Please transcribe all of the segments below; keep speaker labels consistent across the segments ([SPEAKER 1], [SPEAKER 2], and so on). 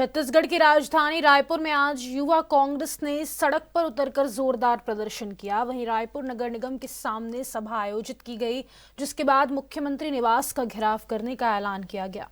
[SPEAKER 1] छत्तीसगढ़ की राजधानी रायपुर में आज युवा कांग्रेस ने सड़क पर उतरकर जोरदार प्रदर्शन किया। वहीं रायपुर नगर निगम के सामने सभा आयोजित की गई, जिसके बाद मुख्यमंत्री निवास का घेराव करने का ऐलान किया गया।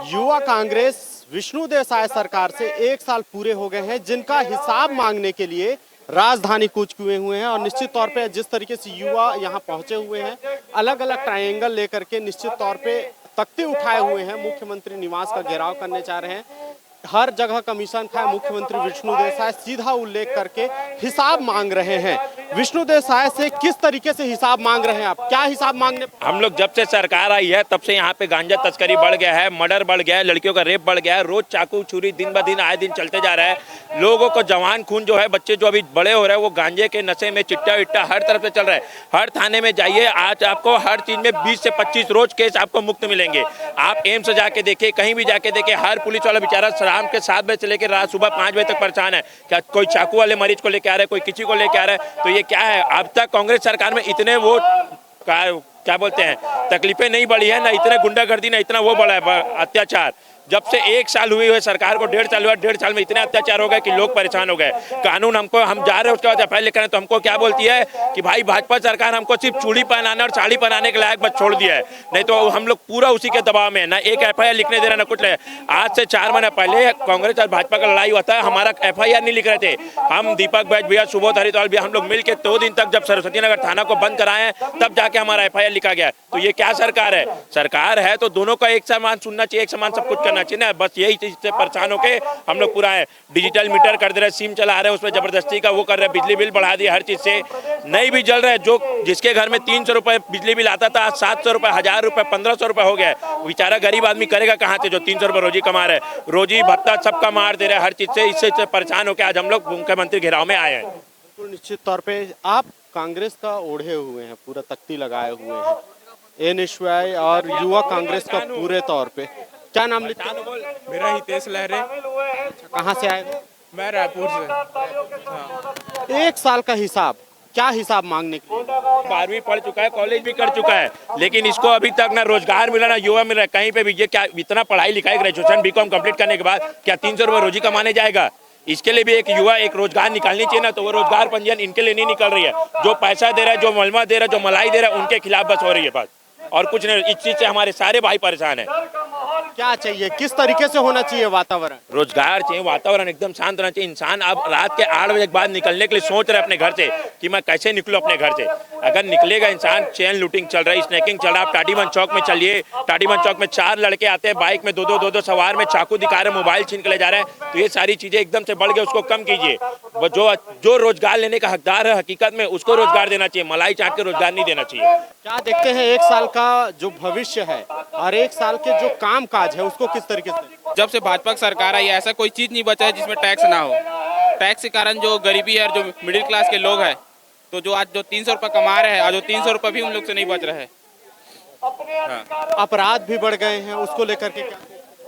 [SPEAKER 2] युवा कांग्रेस विष्णुदेव साय सरकार से 1 साल पूरे हो गए हैं, जिनका हिसाब मांगने के लिए राजधानी कूच किए हुए हैं। और निश्चित तौर पे जिस तरीके से युवा यहां पहुंचे हुए हैं, अलग अलग ट्रायंगल लेकर के निश्चित तौर पे तख्ती उठाए हुए हैं, मुख्यमंत्री निवास का घेराव करने जा रहे हैं। हर जगह कमीशन खाए मुख्यमंत्री विष्णुदेव साय सीधा उल्लेख करके हिसाब मांग रहे हैं। विष्णुदेव साय से किस तरीके से हिसाब मांग रहे हैं आप? क्या हिसाब मांगने?
[SPEAKER 3] हम लोग जब से सरकार आई है तब से यहाँ पे गांजा तस्करी बढ़ गया है, मर्डर बढ़ गया है, लड़कियों का रेप बढ़ गया है, रोज चाकू छुरी दिन ब दिन आए दिन चलते जा रहा है। लोगों को जवान खून जो है, बच्चे जो अभी बड़े हो रहे हैं वो गांजे के नशे में चिट्टा विट्टा हर तरफ से चल रहा है। हर थाने में जाइए, आज आपको हर चीज में 20 से 25 रोज केस आपको मुक्त मिलेंगे। आप एम्स जाके देखिए, कहीं भी जाके देखिए, हर पुलिस वाला बेचारा शाम के 7 बजे से लेकर रात सुबह 5 बजे तक परेशान है। क्या कोई चाकू वाले मरीज को लेके आ रहा है, कोई किसी को लेके आ रहा है। तो ये क्या है, अब तक कांग्रेस सरकार में इतने वो क्या बोलते हैं तकलीफें नहीं बढ़ी है, ना इतने गुंडागर्दी, ना इतना वो बढ़ा है अत्याचार। जब से 1 साल हुई है सरकार को, 1.5 साल हुआ, 1.5 साल में इतने अत्याचार हो गए कि लोग परेशान हो गए। कानून हम जा रहे हैं, उसके बाद एफआईआर लेकर तो हमको क्या बोलती है कि भाई भाजपा सरकार हमको सिर्फ चूड़ी पहनाने और साड़ी पहनाने के लायक बस छोड़ दिया है, नहीं तो हम लोग पूरा उसी के दबाव में, ना एक एफआईआर लिखने दे रहा, ना कुछ ले। आज से 4 महीने पहले कांग्रेस और भाजपा का लड़ाई हुआ था, हमारा एफआईआर नहीं लिख रहे थे। हम दीपक बैज भैया, सुबोध हरिद्वार भैया, हम लोग मिलकर 2 दिन तक जब सरस्वती नगर थाना को बंद कराए तब जाके हमारा एफआईआर लिखा गया। तो ये क्या सरकार है? सरकार है तो दोनों का एक समान सुनना चाहिए, एक समान सब कुछ करना चाहिए ना। बस यही चीज से परेशान होके हम लोग पूरा है डिजिटल मीटर कर दे रहे, सिम चला रहे हैं, उसमें जबरदस्ती का वो कर रहे हैं, बिजली बिल बढ़ा दिया, हर चीज से नहीं भी जल रहा है। जो जिसके घर में 300 रुपए बिजली बिल आता था, 700 रुपए, 1000 रुपए, 1500 रुपए हो गया। बेचारा गरीब आदमी करेगा कहाँ से, जो 300 रुपए रोजी कमा रहे हैं। रोजी भत्ता सबका मार दे रहे हैं हर चीज से। इससे परेशान होकर आज हम लोग मुख्यमंत्री घेराव में आए हैं।
[SPEAKER 2] तो निश्चित तौर पे आप कांग्रेस का ओढ़े हुए हैं, पूरा तख्ती लगाए हुए हैं, एनएसयूआई और युवा कांग्रेस का पूरे तौर पे। क्या नाम लेते हैं?
[SPEAKER 4] मेरा हितेश लहरे।
[SPEAKER 2] कहाँ से आए?
[SPEAKER 4] मैं रायपुर से।
[SPEAKER 2] 1 साल का हिसाब, क्या हिसाब मांगने के लिए?
[SPEAKER 3] 12वीं पढ़ चुका है, कॉलेज भी कर चुका है, लेकिन इसको अभी तक ना रोजगार मिला, ना युवा मिल रहा है कहीं पे भी। ये क्या इतना पढ़ाई लिखाई, ग्रेजुएशन बीकॉम कंप्लीट करने के बाद क्या 300 रुपये रोजी कमाने जाएगा? इसके लिए भी एक युवा एक रोजगार निकालनी चाहिए ना। तो वो रोजगार पंजीयन इनके लिए नहीं निकल रही है। जो पैसा दे रहा है, जो मलमा दे रहा है, जो मलाई दे रहा है, उनके खिलाफ बस हो रही है बात, और कुछ नहीं। इस चीज से हमारे सारे भाई परेशान है।
[SPEAKER 2] क्या चाहिए, किस तरीके से होना चाहिए वातावरण?
[SPEAKER 3] रोजगार चाहिए, वातावरण एकदम शांत रहना चाहिए। इंसान अब रात के 8 बजे के बाद निकलने के लिए सोच रहे अपने घर से कि मैं कैसे निकलूं अपने घर से। अगर निकलेगा इंसान, चेन लूटिंग चल रहा है, स्नैकिंग चल रहा है। आप टाटीबंद चौक में चलिए, टाटीबंद चौक में 4 लड़के आते हैं बाइक में, दो सवार में, चाकू दिखा रहे, मोबाइल छीन के ले जा रहे हैं। तो ये सारी चीजें एकदम से बढ़ गई, उसको कम कीजिए। जो रोजगार लेने का हकदार है हकीकत में, उसको रोजगार देना चाहिए, मलाई चाट के रोजगार नहीं देना चाहिए।
[SPEAKER 2] क्या देखते हैं 1 साल का जो भविष्य है और 1 साल के जो काम काज है उसको किस तरीके से?
[SPEAKER 4] जब से भाजपा की सरकार आई है, ऐसा कोई चीज नहीं बचा है जिसमें टैक्स ना हो। टैक्स के कारण जो गरीबी है, जो मिडिल क्लास के लोग हैं, तो जो आज जो 300 रुपये कमा रहे हैं, आज जो 300 रुपये भी उन लोग से नहीं बच रहे हैं। हाँ।
[SPEAKER 2] अपराध भी बढ़ गए हैं, उसको लेकर के क्या?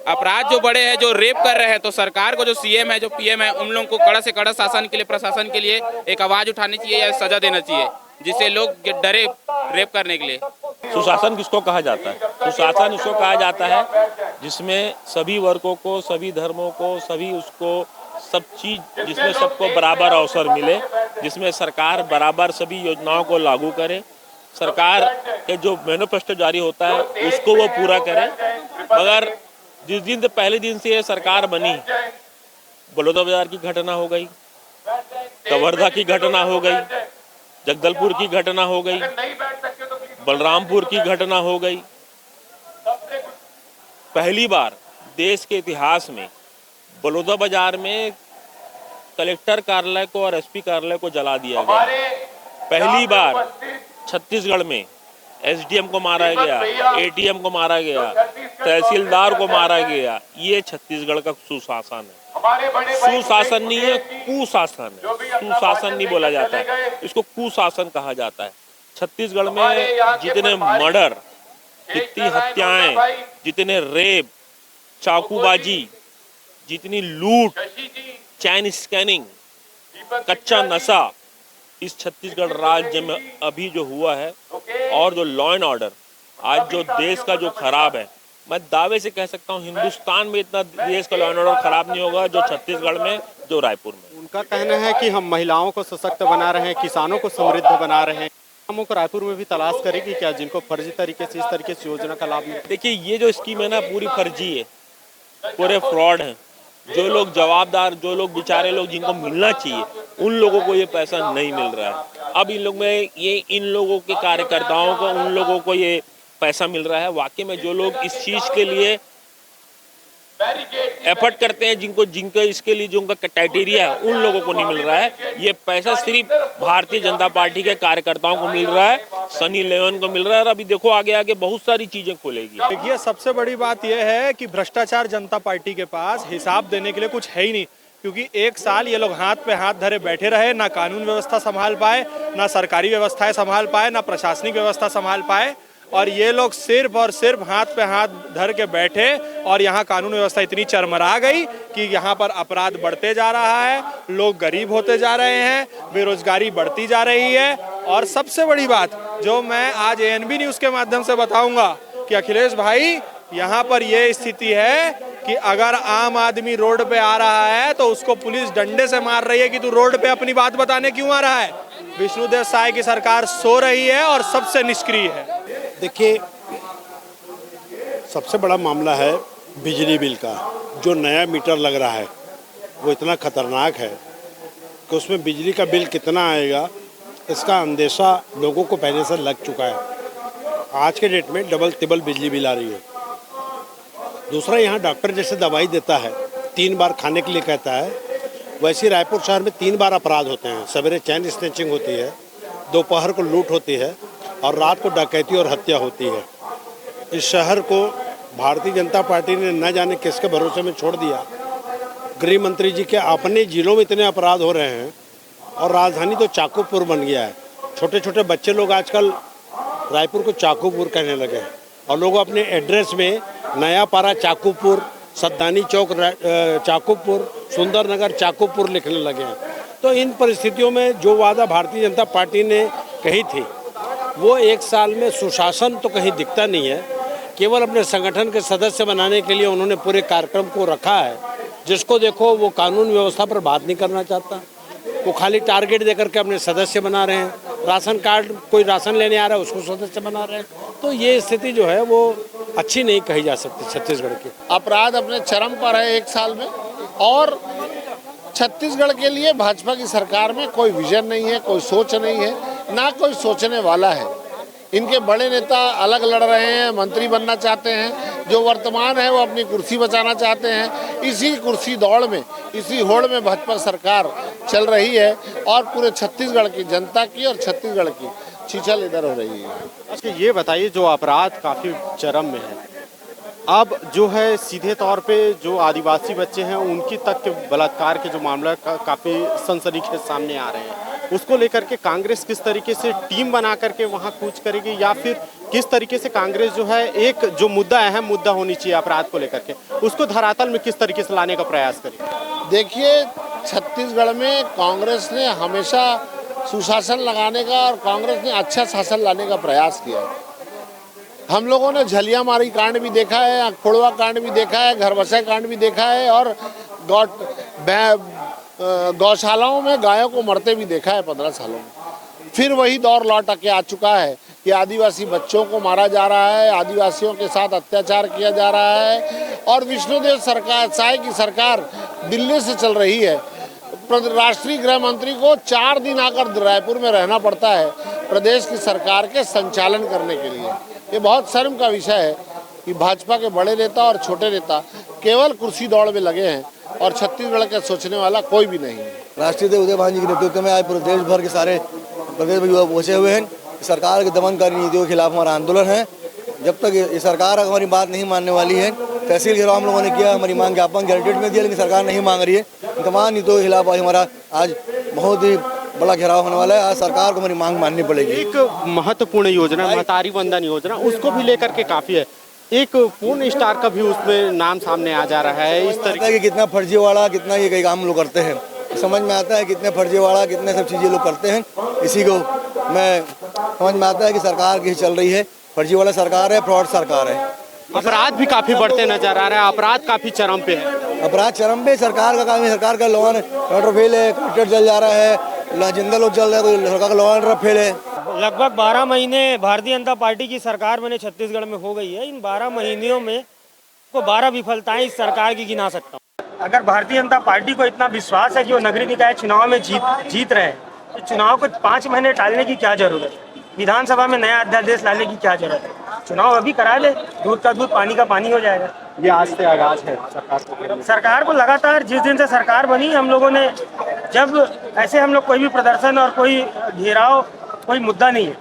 [SPEAKER 4] अपराध जो बड़े हैं, जो रेप कर रहे हैं, तो सरकार को जो सीएम है, जो पीएम है, उन लोगों को कड़ा से कड़ा शासन के लिए, प्रशासन के लिए एक आवाज उठानी चाहिए या सजा देना चाहिए, जिससे लोग डरे रेप करने के लिए।
[SPEAKER 5] सुशासन किसको कहा जाता है? सुशासन उसको कहा जाता है जिसमें सभी वर्गों को, सभी धर्मों को, सभी उसको सब चीज, जिसमें सबको बराबर अवसर मिले, जिसमें सरकार बराबर सभी योजनाओं को लागू करे, सरकार के जो मैनिफेस्टो जारी होता है उसको वो पूरा करे। मगर जिस दिन से पहले दिन से ये सरकार बनी, बलौदाबाजार की घटना हो गई, कवर्धा की घटना हो गई, जगदलपुर की घटना हो गई, बलरामपुर की घटना हो गई। पहली बार देश के इतिहास में बलौदाबाजार में कलेक्टर कार्यालय को और एसपी कार्यालय को जला दिया गया। पहली बार छत्तीसगढ़ में एसडीएम को मारा गया, एटीएम को मारा गया, तहसीलदार को मारा गया। ये छत्तीसगढ़ का सुशासन है। सुशासन नहीं है, कुशासन है। सुशासन नहीं बोला जाता है, इसको कुशासन कहा जाता है। छत्तीसगढ़ में जितने मर्डर, जितनी हत्याएं, जितने रेप, चाकूबाजी, जितनी लूट, चैन स्कैनिंग, कच्चा नशा इस छत्तीसगढ़ राज्य में अभी जो हुआ है, और जो लॉ एंड ऑर्डर आज जो देश का जो खराब है, मैं दावे से कह सकता हूँ हिंदुस्तान में इतना देश का लॉ एंड ऑर्डर खराब नहीं होगा जो छत्तीसगढ़ में, जो रायपुर में।
[SPEAKER 2] उनका कहना है कि हम महिलाओं को सशक्त बना रहे हैं, किसानों को समृद्ध बना रहे हैं। हमों को रायपुर में भी तलाश करेगी क्या, जिनको फर्जी तरीके से इस तरीके से योजना का लाभ मिले?
[SPEAKER 5] देखिए ये जो स्कीम है ना पूरी फर्जी है, पूरे फ्रॉड हैं। जो लोग जवाबदार, जो लोग बेचारे लोग जिनको मिलना चाहिए, उन लोगों को ये पैसा नहीं मिल रहा है। अब इन लोग में ये इन लोगों के कार्यकर्ताओं को, उन लोगों को ये पैसा मिल रहा है। वाकई में जो लोग इस चीज के लिए एफर्ट करते हैं, जिनको इसके लिए जो उनका क्राइटेरिया है, उन लोगों को नहीं मिल रहा है। ये पैसा सिर्फ भारतीय जनता पार्टी के कार्यकर्ताओं को मिल रहा है, सनी लियोन को मिल रहा है। और अभी देखो आगे आगे बहुत सारी चीजें खुलेगी।
[SPEAKER 6] देखिए सबसे बड़ी बात यह है कि भ्रष्टाचार जनता पार्टी के पास हिसाब देने के लिए कुछ है ही नहीं, क्योंकि एक साल ये लोग हाथ पे हाथ धरे बैठे रहे, ना कानून व्यवस्था संभाल पाए, ना सरकारी व्यवस्थाएं संभाल पाए, ना प्रशासनिक व्यवस्था संभाल पाए। और ये लोग सिर्फ और सिर्फ हाथ पे हाथ धर के बैठे, और यहाँ कानून व्यवस्था इतनी चरमरा गई कि यहाँ पर अपराध बढ़ते जा रहा है, लोग गरीब होते जा रहे हैं, बेरोजगारी बढ़ती जा रही है। और सबसे बड़ी बात जो मैं आज ANB न्यूज़ के माध्यम से बताऊंगा कि अखिलेश भाई, यहाँ पर ये स्थिति है कि अगर आम आदमी रोड पे आ रहा है तो उसको पुलिस डंडे से मार रही है कि तू रोड पे अपनी बात बताने क्यों आ रहा है। विष्णुदेव साय की सरकार सो रही है और सबसे निष्क्रिय है।
[SPEAKER 7] देखिए सबसे बड़ा मामला है बिजली बिल का। जो नया मीटर लग रहा है वो इतना खतरनाक है कि उसमें बिजली का बिल कितना आएगा इसका अंदेशा लोगों को पहले से लग चुका है। आज के डेट में डबल तिबल बिजली बिल आ रही है। दूसरा, यहाँ डॉक्टर जैसे दवाई देता है 3 बार खाने के लिए कहता है, वैसे रायपुर शहर में 3 बार अपराध होते हैं। सवेरे चैन स्नैचिंग होती है, दोपहर को लूट होती है और रात को डकैती और हत्या होती है। इस शहर को भारतीय जनता पार्टी ने न जाने किसके भरोसे में छोड़ दिया। गृह मंत्री जी के अपने जिलों में इतने अपराध हो रहे हैं और राजधानी तो चाकूपुर बन गया है। छोटे छोटे बच्चे लोग आजकल रायपुर को चाकूपुर कहने लगे हैं और लोग अपने एड्रेस में नया पारा चाकूपुर, सद्दानी चौक चाकूपुर, सुंदर नगर चाकूपुर लिखने लगे हैं। तो इन परिस्थितियों में जो वादा भारतीय जनता पार्टी ने कही थी वो 1 साल में सुशासन तो कहीं दिखता नहीं है। केवल अपने संगठन के सदस्य बनाने के लिए उन्होंने पूरे कार्यक्रम को रखा है। जिसको देखो वो कानून व्यवस्था पर बात नहीं करना चाहता, वो खाली टारगेट देकर के अपने सदस्य बना रहे हैं। राशन कार्ड, कोई राशन लेने आ रहा है उसको सदस्य बना रहे हैं। तो ये स्थिति जो है वो अच्छी नहीं कही जा सकती छत्तीसगढ़ की।
[SPEAKER 8] अपराध अपने चरम पर है 1 साल में, और छत्तीसगढ़ के लिए भाजपा की सरकार में कोई विजन नहीं है, कोई सोच नहीं है, ना कोई सोचने वाला है। इनके बड़े नेता अलग लड़ रहे हैं, मंत्री बनना चाहते हैं। जो वर्तमान है वो अपनी कुर्सी बचाना चाहते हैं। इसी कुर्सी दौड़ में, इसी होड़ में भाजपा सरकार चल रही है और पूरे छत्तीसगढ़ की जनता की और छत्तीसगढ़ की छीछल इधर हो रही है।
[SPEAKER 2] अच्छा ये बताइए, जो अपराध काफ़ी चरम में है, अब जो है सीधे तौर पे जो आदिवासी बच्चे हैं उनकी तक के बलात्कार के जो मामला काफ़ी सनसनीखेज सामने आ रहे हैं, उसको लेकर के कांग्रेस किस तरीके से टीम बना करके वहां कूच करेगी, या फिर किस तरीके से कांग्रेस जो है एक जो मुद्दा अहम मुद्दा होनी चाहिए अपराध को लेकर के, उसको धरातल में किस तरीके से लाने का प्रयास करेगी?
[SPEAKER 8] देखिए, छत्तीसगढ़ में कांग्रेस ने हमेशा सुशासन लगाने का और कांग्रेस ने अच्छा शासन लाने का प्रयास किया है। हम लोगों ने झलियामारी कांड भी देखा है, खोड़वा कांड भी देखा है, घर बसाई कांड भी देखा है, और गौशालाओं में गायों को मरते भी देखा है 15 सालों में। फिर वही दौर लौट के आ चुका है कि आदिवासी बच्चों को मारा जा रहा है, आदिवासियों के साथ अत्याचार किया जा रहा है, और विष्णुदेव साय की सरकार दिल्ली से चल रही है। राष्ट्रीय गृह मंत्री को 4 दिन आकर रायपुर में रहना पड़ता है प्रदेश की सरकार के संचालन करने के लिए। ये बहुत शर्म का विषय है कि भाजपा के बड़े नेता और छोटे नेता केवल कुर्सी दौड़ में लगे हैं और छत्तीसगढ़ का सोचने वाला कोई भी नहीं है।
[SPEAKER 9] राष्ट्रीय उदय भान जी के नेतृत्व में आज प्रदेश भर के सारे प्रदेश में युवा पहुंचे हुए हैं। सरकार के दमनकारी नीतियों के खिलाफ हमारा आंदोलन है। जब तक ये सरकार हमारी बात नहीं मानने वाली है, तहसील घेराव हम लोगों ने किया, हमारी मांग ज्ञापन गैजेटेड में दिया, लेकिन सरकार नहीं मांग रही है। तमाम नीतियों के खिलाफ हमारा आज बहुत ही बड़ा घेराव होने वाला है। आज सरकार को हमारी मांग माननी पड़ेगी।
[SPEAKER 2] एक महत्वपूर्ण योजना महतारी वंदन योजना, उसको भी लेकर के काफ़ी है, एक पूर्ण स्टार का भी उसमें नाम सामने आ जा रहा है। इस तरीके
[SPEAKER 9] कि कितना फर्जीवाड़ा, कितना ये कई काम लोग करते हैं, समझ में आता है कितने फर्जीवाड़ा, कितने सब चीज़ें लोग करते हैं। इसी को मैं समझ में आता है कि सरकार की चल रही है, फर्जीवाड़ा सरकार है, फ्रॉड सरकार है।
[SPEAKER 2] अपराध भी काफी बढ़ते नजर आ रहा है, अपराध काफी चरम पे है।
[SPEAKER 9] अपराध चरम पे, सरकार का काम है, सरकार का लॉ एंड ऑर्डर फेल है, कलेक्टर जल जा रहा है, जिंदा लोग चल रहा है, कोई सरकार का लॉ एंड ऑर्डर फेल है।
[SPEAKER 10] लगभग 12 महीने भारतीय जनता पार्टी की सरकार मैंने छत्तीसगढ़ में हो गई है। इन 12 महीनों में को 12 विफलताएं इस सरकार की गिना सकता हूँ। अगर भारतीय जनता पार्टी को इतना विश्वास है कि वो नगरीय निकाय चुनाव में जीत रहे हैं, तो चुनाव को 5 महीने टालने की क्या जरूरत है? विधानसभा में नया अध्यादेश लाने की क्या जरूरत है? चुनाव अभी करा ले, दूध का दूध पानी का पानी हो जाएगा।
[SPEAKER 2] ये आज से आगाज है
[SPEAKER 10] सरकार को लगातार जिस दिन से सरकार बनी, हम लोगों ने जब ऐसे हम लोग कोई भी प्रदर्शन और कोई घेराव, कोई मुद्दा नहीं है,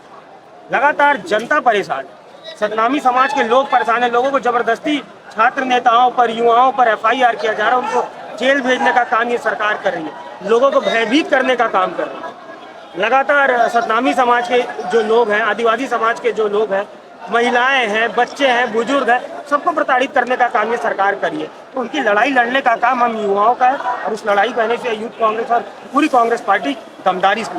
[SPEAKER 10] लगातार जनता परेशान है, सतनामी समाज के लोग परेशान है। लोगों को जबरदस्ती छात्र नेताओं पर, युवाओं पर FIR किया जा रहा है, उनको जेल भेजने का काम ये सरकार कर रही है, लोगों को भयभीत करने का काम कर रही है। लगातार सतनामी समाज के जो लोग हैं, आदिवासी समाज के जो लोग हैं, महिलाएं हैं, बच्चे हैं, बुजुर्ग हैं, सबको प्रताड़ित करने का काम ये सरकार करी है। तो उनकी लड़ाई लड़ने का काम हम युवाओं का है, और उस लड़ाई को कहने से यूथ कांग्रेस और पूरी कांग्रेस पार्टी दमदारी से